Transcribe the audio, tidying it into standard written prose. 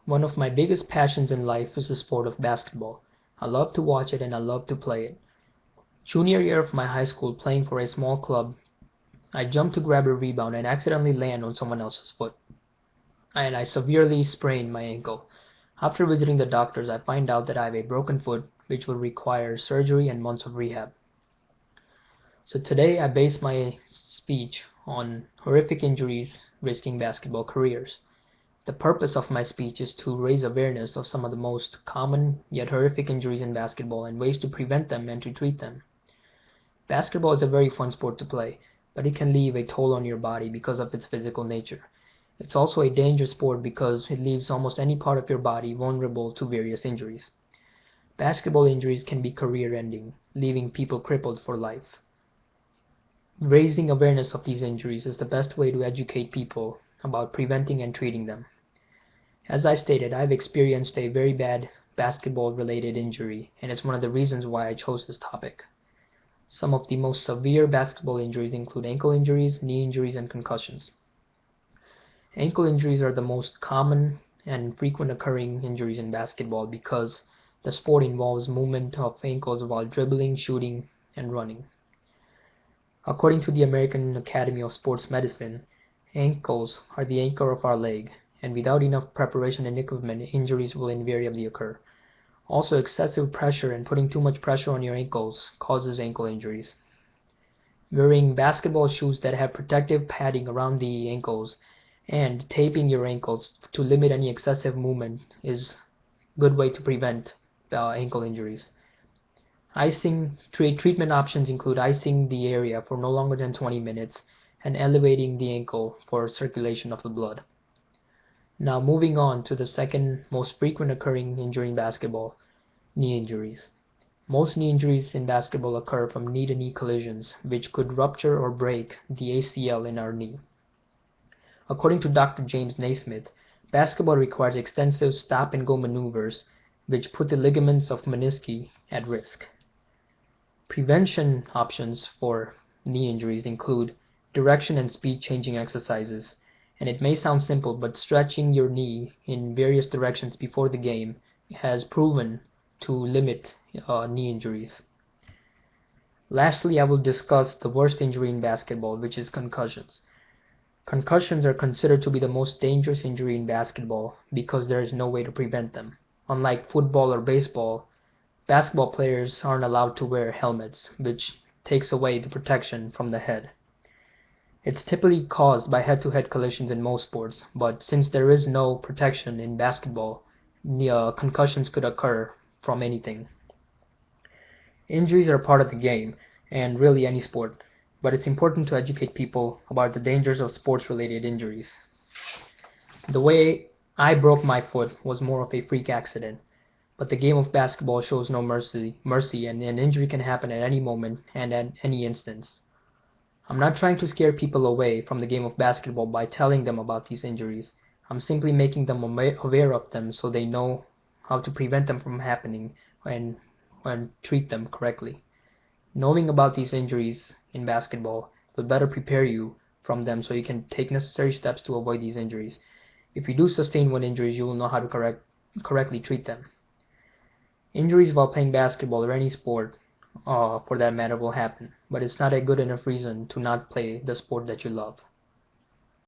One of my biggest passions in life is the sport of basketball. I love to watch it and I love to play it. Junior year of my high school, playing for a small club, I jumped to grab a rebound and accidentally land on someone else's foot, and I severely sprained my ankle. After visiting the doctors, I find out that I have a broken foot which will require surgery and months of rehab. So today I base my speech on horrific injuries risking basketball careers. The purpose of my speech is to raise awareness of some of the most common yet horrific injuries in basketball and ways to prevent them and to treat them. Basketball is a very fun sport to play, but it can leave a toll on your body because of its physical nature. It's also a dangerous sport because it leaves almost any part of your body vulnerable to various injuries. Basketball injuries can be career-ending, leaving people crippled for life. Raising awareness of these injuries is the best way to educate people about preventing and treating them. As I stated, I've experienced a very bad basketball-related injury, and it's one of the reasons why I chose this topic. Some of the most severe basketball injuries include ankle injuries, knee injuries, and concussions. Ankle injuries are the most common and frequent occurring injuries in basketball because the sport involves movement of ankles while dribbling, shooting, and running. According to the American Academy of Sports Medicine, ankles are the anchor of our leg, and without enough preparation and equipment, injuries will invariably occur. Also, excessive pressure and putting too much pressure on your ankles causes ankle injuries. Wearing basketball shoes that have protective padding around the ankles and taping your ankles to limit any excessive movement is a good way to prevent ankle injuries. Treatment options include icing the area for no longer than 20 minutes and elevating the ankle for circulation of the blood. Now moving on to the second most frequent occurring injury in basketball, knee injuries. Most knee injuries in basketball occur from knee-to-knee collisions, which could rupture or break the ACL in our knee. According to Dr. James Naismith, basketball requires extensive stop-and-go maneuvers, which put the ligaments of menisci at risk. Prevention options for knee injuries include direction and speed changing exercises, and it may sound simple, but stretching your knee in various directions before the game has proven to limit knee injuries. Lastly, I will discuss the worst injury in basketball, which is concussions. Concussions are considered to be the most dangerous injury in basketball because there is no way to prevent them. Unlike football or baseball, basketball players aren't allowed to wear helmets, which takes away the protection from the head. It's typically caused by head-to-head collisions in most sports, but since there is no protection in basketball, concussions could occur from anything. Injuries are part of the game, and really any sport, but it's important to educate people about the dangers of sports-related injuries. The way I broke my foot was more of a freak accident, but the game of basketball shows no mercy, and an injury can happen at any moment and at any instance. I'm not trying to scare people away from the game of basketball by telling them about these injuries. I'm simply making them aware of them so they know how to prevent them from happening and treat them correctly. Knowing about these injuries in basketball will better prepare you from them so you can take necessary steps to avoid these injuries. If you do sustain one injury, you will know how to correctly treat them. Injuries while playing basketball or any sport, for that matter, will happen, but it's not a good enough reason to not play the sport that you love.